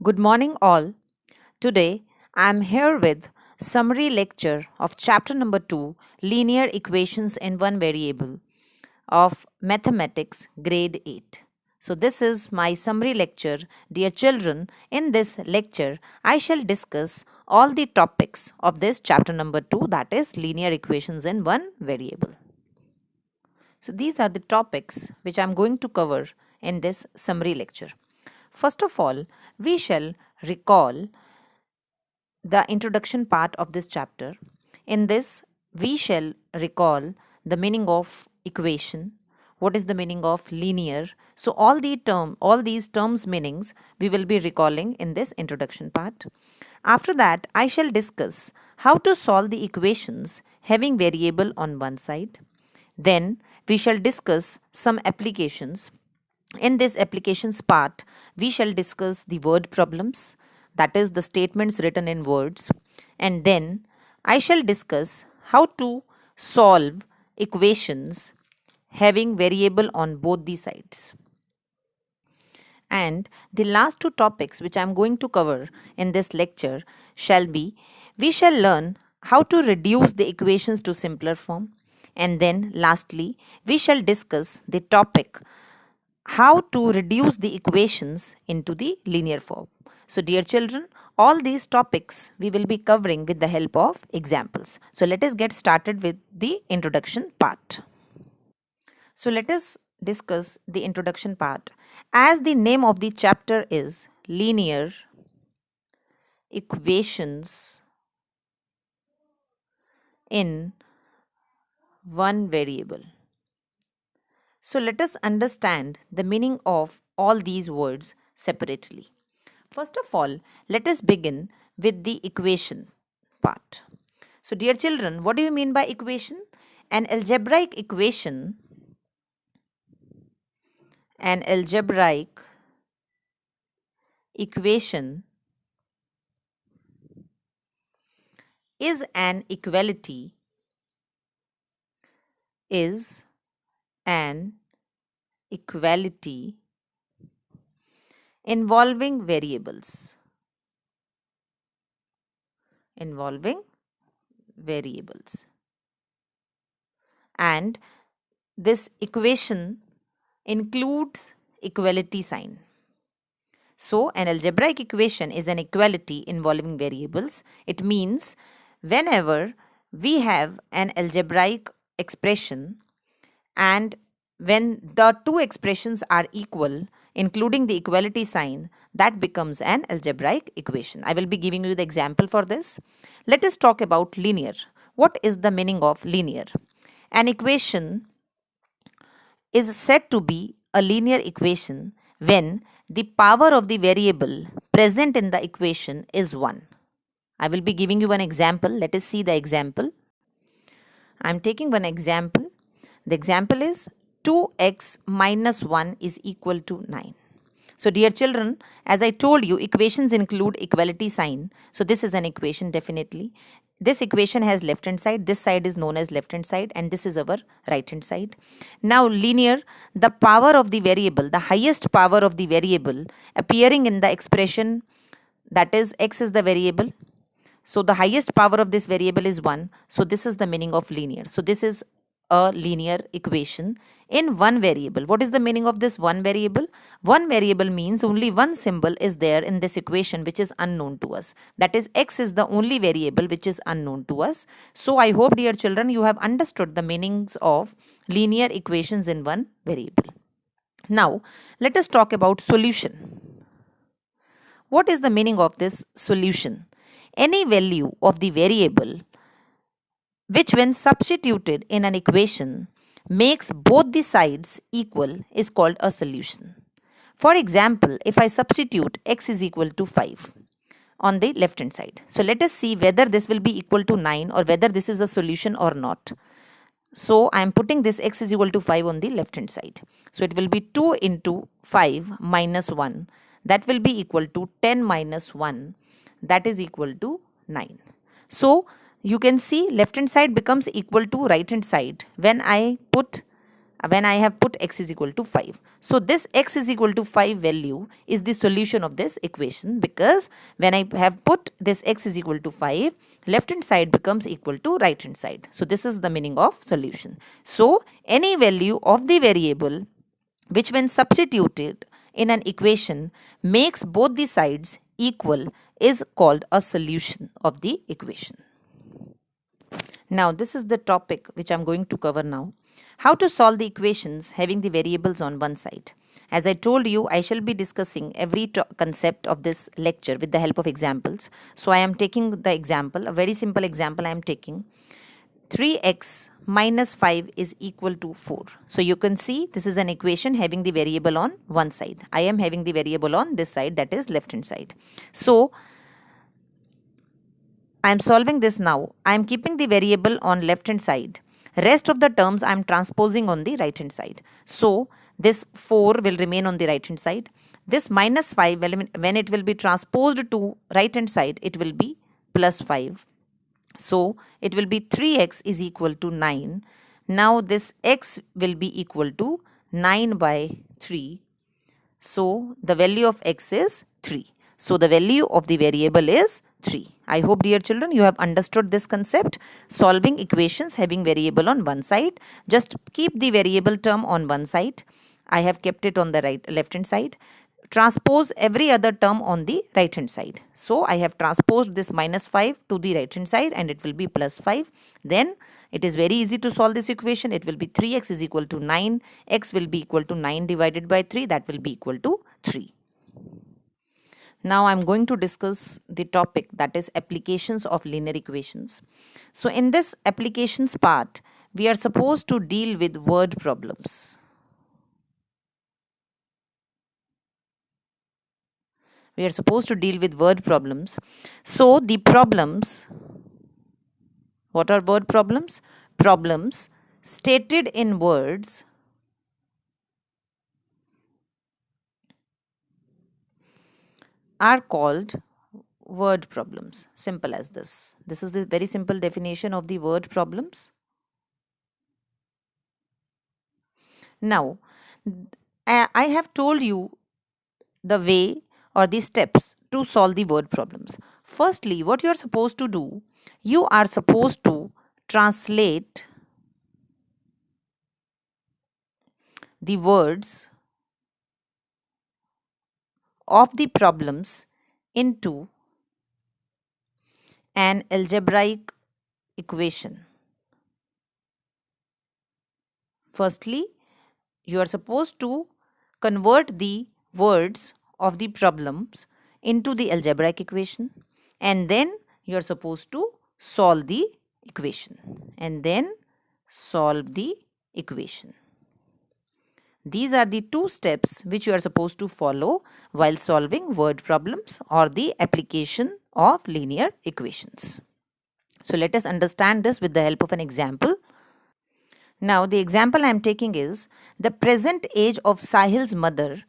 Good morning, all. Today, I am here with summary lecture of chapter number 2, Linear Equations in One Variable of Mathematics, Grade 8. So, this is my summary lecture. Dear children, in this lecture, I shall discuss all the topics of this chapter number 2, that is Linear Equations in One Variable. So, these are the topics which I am going to cover in this summary lecture. First of all, we shall recall the introduction part of this chapter. In this, we shall recall the meaning of equation, what is the meaning of linear. So all these terms meanings we will be recalling in this introduction part. After that, I shall discuss how to solve the equations having variable on one side. Then we shall discuss some applications. In this applications part, we shall discuss the word problems, that is the statements written in words, and then I shall discuss how to solve equations having variable on both the sides. And the last two topics which I am going to cover in this lecture shall be, we shall learn how to reduce the equations to simpler form, and then lastly we shall discuss the topic how to reduce the equations into the linear form. So dear children, all these topics we will be covering with the help of examples. So let us get started with the introduction part. So let us discuss the introduction part. As the name of the chapter is Linear Equations in One Variable. So let us understand the meaning of all these words separately. First of all, let us begin with the equation part. So dear children, what do you mean by equation? An algebraic equation is an equality involving variables. And this equation includes equality sign. So an algebraic equation is an equality involving variables. It means whenever we have an algebraic expression and when the two expressions are equal, including the equality sign, that becomes an algebraic equation. I will be giving you the example for this. Let us talk about linear. What is the meaning of linear? An equation is said to be a linear equation when the power of the variable present in the equation is 1. I will be giving you one example. Let us see the example. I am taking one example. The example is 2x minus 1 is equal to 9. So dear children, as I told you, equations include equality sign. So this is an equation definitely. This equation has left hand side. This side is known as left hand side and this is our right hand side. Now linear, the power of the variable, the highest power of the variable appearing in the expression, that is x is the variable. So the highest power of this variable is 1. So this is the meaning of linear. So this is a linear equation in one variable. What is the meaning of this one variable? One variable means only one symbol is there in this equation which is unknown to us. That is, x is the only variable which is unknown to us. So I hope, dear children, you have understood the meanings of linear equations in one variable. Now let us talk about solution. What is the meaning of this solution? Any value of the variable which when substituted in an equation makes both the sides equal is called a solution. For example, if I substitute x is equal to 5 on the left hand side. So let us see whether this will be equal to 9 or whether this is a solution or not. So I am putting this x is equal to 5 on the left hand side. So it will be 2 into 5 minus 1. That will be equal to 10 minus 1. That is equal to 9. So you can see left hand side becomes equal to right hand side when I when I have put x is equal to 5. So this x is equal to 5 value is the solution of this equation, because when I have put this x is equal to 5, left hand side becomes equal to right hand side. So this is the meaning of solution. So any value of the variable which when substituted in an equation makes both the sides equal is called a solution of the equation. Now this is the topic which I am going to cover now. How to solve the equations having the variables on one side. As I told you, I shall be discussing every concept of this lecture with the help of examples. So I am taking the example, a very simple example I am taking. 3x minus 5 is equal to 4. So you can see this is an equation having the variable on one side. I am having the variable on this side, that is left hand side. So I am solving this now. I am keeping the variable on left hand side. Rest of the terms I am transposing on the right hand side. So this 4 will remain on the right hand side. This minus 5, when it will be transposed to right hand side, it will be plus 5. So it will be 3x is equal to 9. Now this x will be equal to 9 by 3. So the value of x is 3. So the value of the variable is 3. I hope, dear children, you have understood this concept. Solving equations having variable on one side. Just keep the variable term on one side. I have kept it on the left hand side. Transpose every other term on the right hand side. So I have transposed this minus 5 to the right hand side and it will be plus 5. Then it is very easy to solve this equation. It will be 3x is equal to 9. X will be equal to 9 divided by 3. That will be equal to 3. Now I am going to discuss the topic, that is applications of linear equations. So in this applications part, we are supposed to deal with word problems. We are supposed to deal with word problems. So the problems, what are word problems? Problems stated in words are called word problems. Simple as this. This is the very simple definition of the word problems. Now, I have told you the way or the steps to solve the word problems. Firstly, what you are supposed to do, you are supposed to translate the words of the problems into an algebraic equation. Firstly, you are supposed to convert the words of the problems into the algebraic equation, and then you are supposed to solve the equation, and then solve the equation. These are the two steps which you are supposed to follow while solving word problems or the application of linear equations. So let us understand this with the help of an example. Now the example I am taking is the present age of Sahil's mother.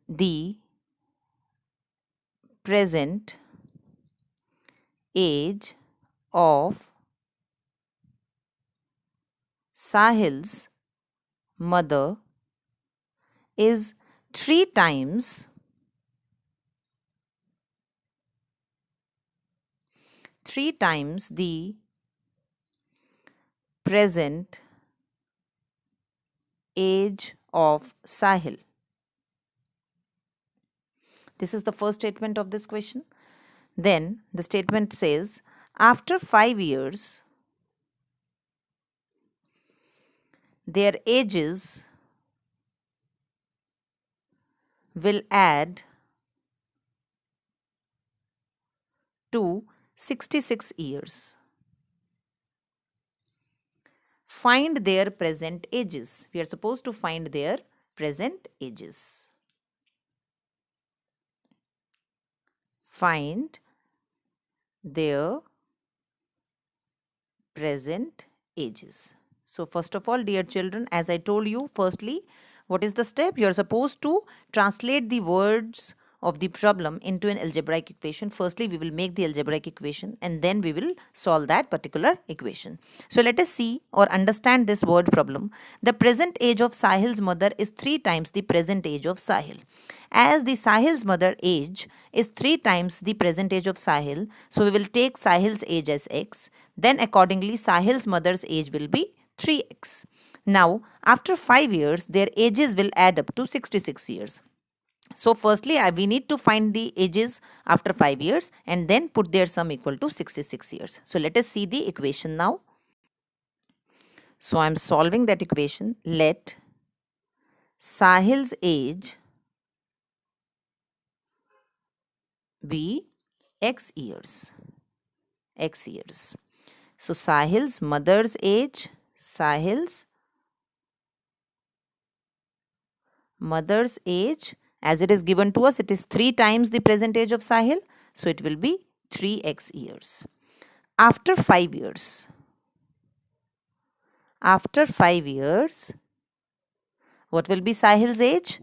The present age of Sahil's mother is 3 times the present age of Sahil. This is the first statement of this question. Then the statement says, after 5 years, their ages will add to 66 years. Find their present ages. We are supposed to find their present ages. Find their present ages. So first of all, dear children, as I told you, firstly, what is the step? You are supposed to translate the words of the problem into an algebraic equation. Firstly, we will make the algebraic equation and then we will solve that particular equation. So let us see or understand this word problem. The present age of Sahil's mother is 3 times the present age of Sahil. As the Sahil's mother age is 3 times the present age of Sahil, so we will take Sahil's age as x. Then accordingly, Sahil's mother's age will be 3x. Now, after 5 years, their ages will add up to 66 years. So firstly, we need to find the ages after 5 years and then put their sum equal to 66 years. So let us see the equation now. So I am solving that equation. Let Sahil's age be x years. X years. So Sahil's mother's age, as it is given to us, it is 3 times the present age of Sahil. So it will be 3x years. After 5 years, what will be Sahil's age?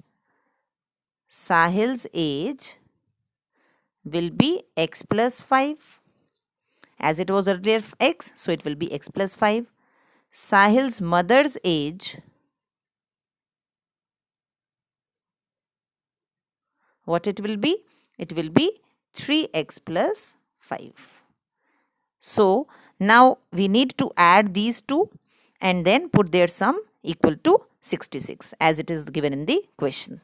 Sahil's age will be x plus 5. As it was earlier x, so it will be x plus 5. Sahil's mother's age, what it will be? It will be 3x plus 5. So now we need to add these two and then put their sum equal to 66 as it is given in the question.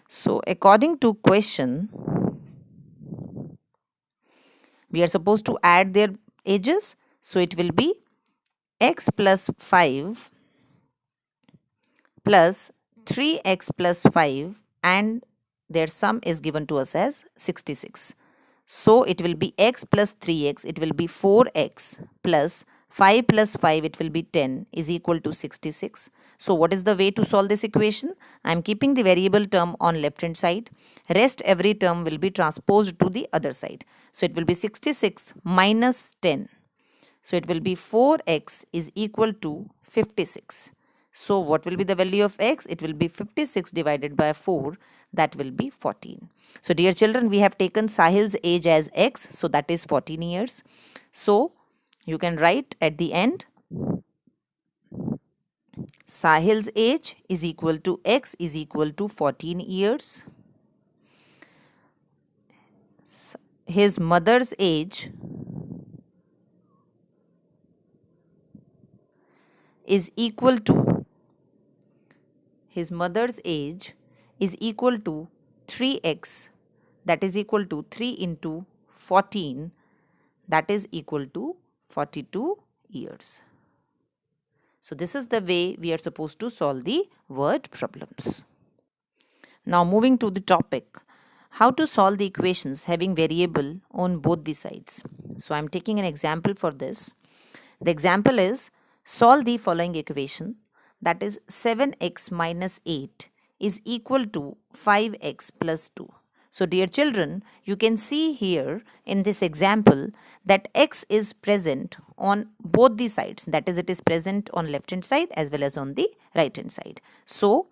So according to question, we are supposed to add their ages. So it will be x plus 5 plus 3x plus 5 and their sum is given to us as 66. So it will be x plus 3x, it will be 4x plus 5 plus 5, it will be 10 is equal to 66. So what is the way to solve this equation? I am keeping the variable term on left hand side. Rest every term will be transposed to the other side. So it will be 66 minus 10. So it will be 4x is equal to 56. So what will be the value of x? It will be 56 divided by 4. That will be 14. So dear children, we have taken Sahil's age as x. So that is 14 years. So you can write at the end, Sahil's age is equal to x is equal to 14 years. His mother's age is equal to 3x, that is equal to 3 into 14, that is equal to 42 years. So this is the way we are supposed to solve the word problems. Now moving to the topic, how to solve the equations having variable on both the sides. So I am taking an example for this. The example is, solve the following equation, that is 7x minus 8 is equal to 5x plus 2. So dear children, you can see here in this example that x is present on both the sides. That is, it is present on left hand side as well as on the right hand side. So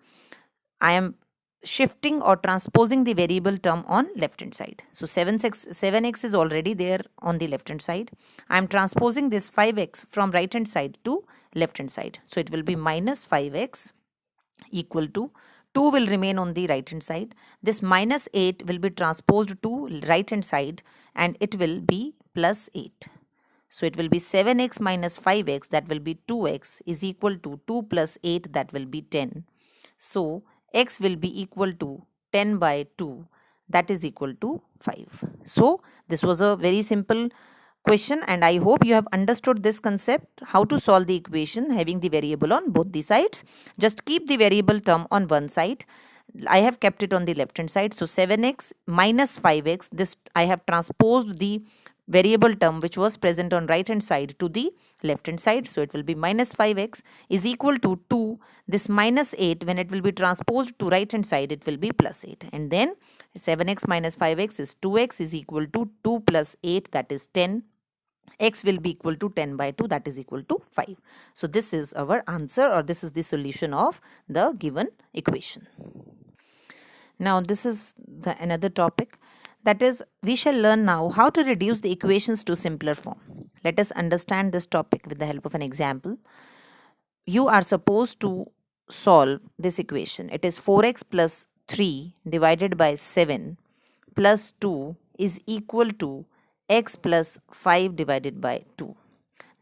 I am shifting or transposing the variable term on left hand side. So 7x is already there on the left hand side. I am transposing this 5x from right hand side to left hand side. So it will be minus 5x equal to 2 will remain on the right hand side. This minus 8 will be transposed to right hand side and it will be plus 8. So it will be 7x minus 5x, that will be 2x, is equal to 2 plus 8, that will be 10. So x will be equal to 10 by 2, that is equal to 5. So this was a very simple question and I hope you have understood this concept, how to solve the equation having the variable on both the sides. Just keep the variable term on one side. I have kept it on the left hand side. So 7x minus 5x, this I have transposed the variable term which was present on right hand side to the left hand side. So it will be minus 5x is equal to 2. This minus 8, when it will be transposed to right hand side, it will be plus 8. And then 7x minus 5x is 2x is equal to 2 plus 8, that is 10. X will be equal to 10 by 2, that is equal to 5. So this is our answer, or this is the solution of the given equation. Now this is the another topic, that is we shall learn now how to reduce the equations to simpler form. Let us understand this topic with the help of an example. You are supposed to solve this equation. It is 4x plus 3 divided by 7 plus 2 is equal to x plus 5 divided by 2.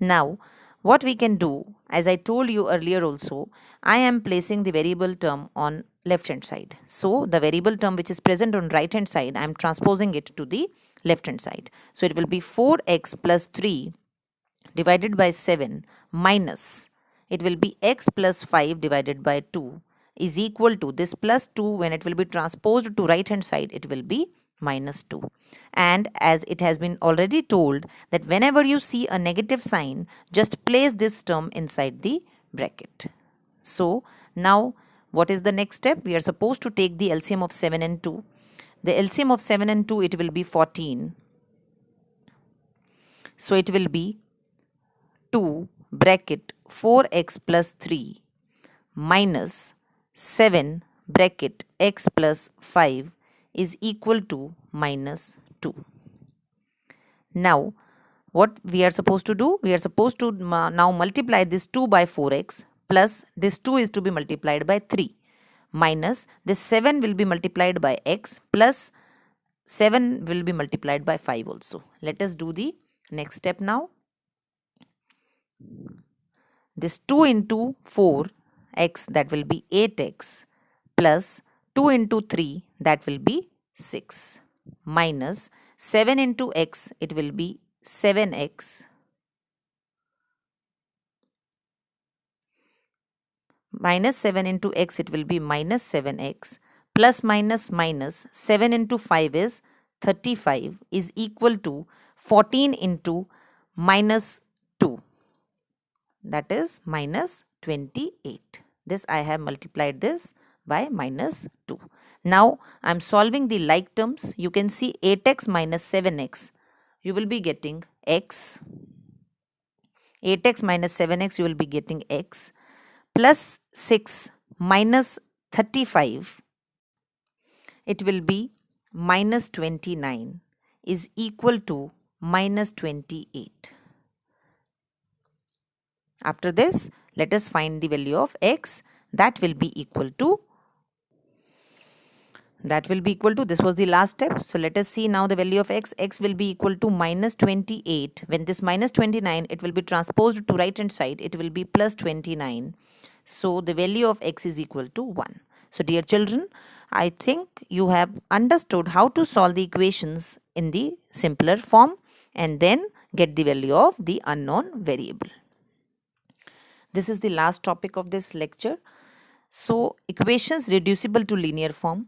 Now, what we can do, as I told you earlier also, I am placing the variable term on left hand side. So, the variable term which is present on right hand side, I am transposing it to the left hand side. So, it will be 4x plus 3 divided by 7 minus, it will be x plus 5 divided by 2 is equal to this plus 2, when it will be transposed to right hand side, it will be minus 2. And as it has been already told that whenever you see a negative sign, just place this term inside the bracket. So now what is the next step? We are supposed to take the LCM of 7 and 2. The LCM of 7 and 2, it will be 14. So it will be 2 bracket 4x plus 3 minus 7 bracket x plus 5 is equal to minus 2. Now, what we are supposed to do? We are supposed to now multiply this 2 by 4x plus this 2 is to be multiplied by 3 minus this 7 will be multiplied by x plus 7 will be multiplied by 5 also. Let us do the next step now. This 2 into 4x, that will be 8x plus 2 into 3, that will be 6 minus 7 into x, it will be 7x minus 7 into x, it will be minus 7x plus minus minus 7 into 5 is 35 is equal to 14 into minus 2, that is minus 28. This I have multiplied this by minus 2. Now I am solving the like terms. You can see 8x minus 7x. You will be getting x. 8x minus 7x, you will be getting x plus 6 minus 35. It will be minus 29 is equal to minus 28. After this, let us find the value of x. That will be equal to, this was the last step. So let us see now the value of x. X will be equal to minus 28. When this minus 29, it will be transposed to right hand side. It will be plus 29. So the value of x is equal to 1. So dear children, I think you have understood how to solve the equations in the simpler form and then get the value of the unknown variable. This is the last topic of this lecture. So, equations reducible to linear form.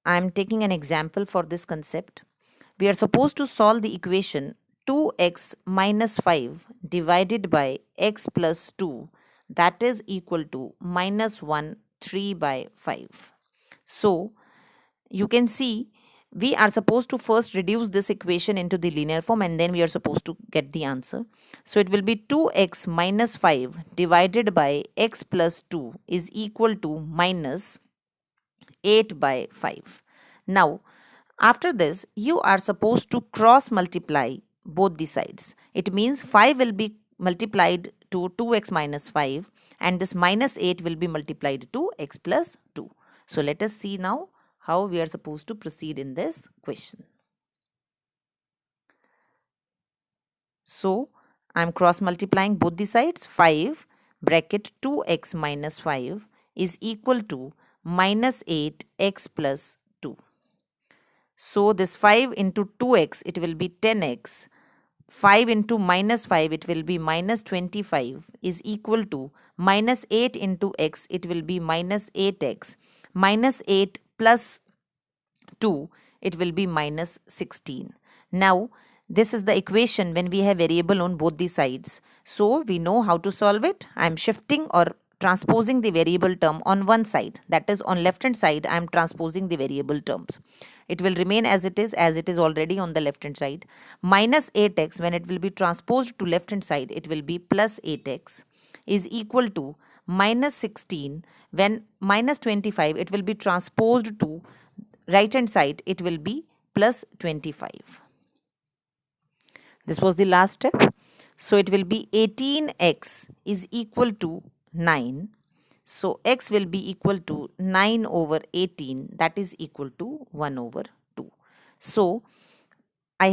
I am taking an example for this concept. We are supposed to solve the equation 2x minus 5 divided by x plus 2, that is equal to minus 1 3 by 5. So, you can see we are supposed to first reduce this equation into the linear form and then we are supposed to get the answer. So it will be 2x minus 5 divided by x plus 2 is equal to minus 8 by 5. Now, after this, you are supposed to cross multiply both the sides. It means 5 will be multiplied to 2x minus 5 and this minus 8 will be multiplied to x plus 2. So let us see now how we are supposed to proceed in this question. So, I am cross multiplying both the sides. 5 bracket 2x minus 5 is equal to minus 8x plus 2. So, this 5 into 2x, it will be 10x. 5 into minus 5, it will be minus 25 is equal to minus 8 into x, it will be minus 8x. Minus 8 plus 2, it will be minus 16. Now, this is the equation when we have variable on both the sides. So, we know how to solve it. I am shifting or transposing the variable term on one side. That is, on left hand side, I am transposing the variable terms. It will remain as it is already on the left hand side. Minus 8x, when it will be transposed to left hand side, it will be plus 8x is equal to minus 16, when minus 25, it will be transposed to right hand side, it will be plus 25. This was the last step. So it will be 18x is equal to 9. So x will be equal to 9 over 18, that is equal to 1 over 2. So I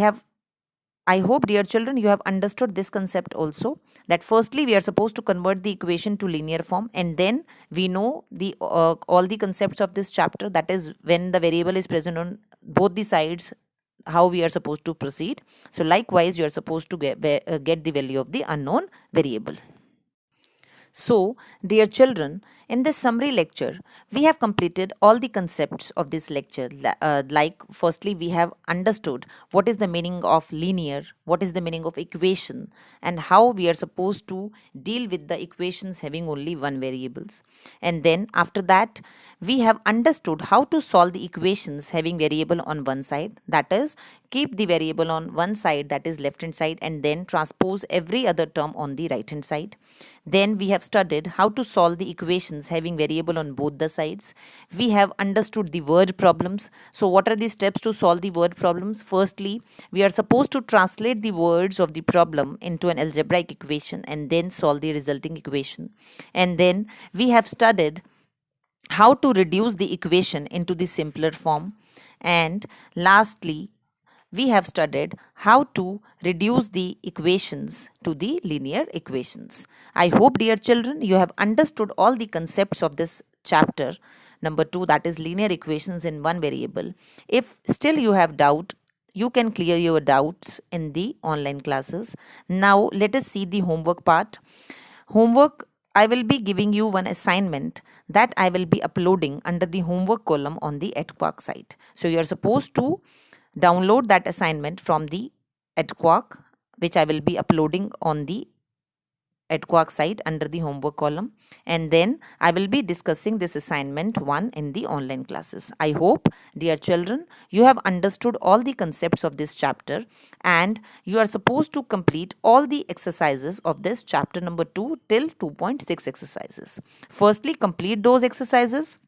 hope, dear children, you have understood this concept also, that firstly we are supposed to convert the equation to linear form, and then we know the all the concepts of this chapter, that is when the variable is present on both the sides, how we are supposed to proceed. So likewise you are supposed to get the value of the unknown variable. So, dear children, in this summary lecture, we have completed all the concepts of this lecture. Like, firstly, we have understood what is the meaning of linear, what is the meaning of equation, and how we are supposed to deal with the equations having only one variables. And then, after that, we have understood how to solve the equations having variable on one side, that is, keep the variable on one side, that is left hand side, and then transpose every other term on the right hand side. Then we have studied how to solve the equations having variable on both the sides. We have understood the word problems. So what are the steps to solve the word problems? Firstly, we are supposed to translate the words of the problem into an algebraic equation and then solve the resulting equation. And then we have studied how to reduce the equation into the simpler form. And lastly, we have studied how to reduce the equations to the linear equations. I hope, dear children, you have understood all the concepts of this chapter number 2, that is linear equations in one variable. If still you have doubt, you can clear your doubts in the online classes. Now let us see the homework part. Homework, I will be giving you one assignment that I will be uploading under the homework column on the EdQuark site. So you are supposed to download that assignment from the EdQuark, which I will be uploading on the EdQuark site under the homework column, and then I will be discussing this assignment 1 in the online classes. I hope, dear children, you have understood all the concepts of this chapter, and you are supposed to complete all the exercises of this chapter number 2 till 2.6 exercises. Firstly, complete those exercises,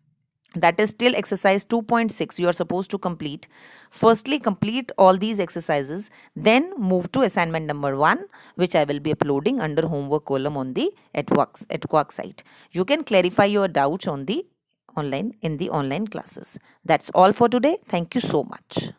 that is till exercise 2.6 you are supposed to complete. Firstly, complete all these exercises, then move to assignment number 1, which I will be uploading under homework column on the EdQuark site. You can clarify your doubts on the online in the online classes. That's all for today. Thank you so much.